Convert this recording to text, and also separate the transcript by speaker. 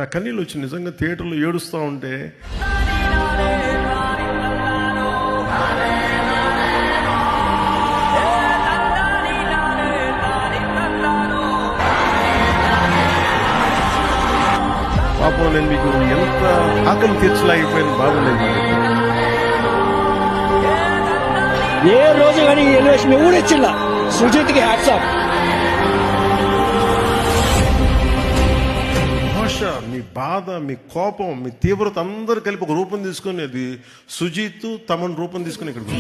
Speaker 1: నా కన్నీళ్ళు వచ్చి నిజంగా థియేటర్లో ఏడుస్తూ ఉంటే పాపం నేను మీకు ఎంత ఆకలి తీర్చలేకపోయిన బాగుండేది.
Speaker 2: ఏ రోజు కానీ ఎలివేషన్ ఎవరు ఇచ్చిందా? సుజిత్కి హ్యాట్స్ ఆఫ్.
Speaker 1: భాష, మీ బాధ, మీ కోపం, మీ తీవ్రత అందరూ కలిపి ఒక రూపం తీసుకుని అది సుజిత్ తమన్ రూపం తీసుకుని ఇక్కడికి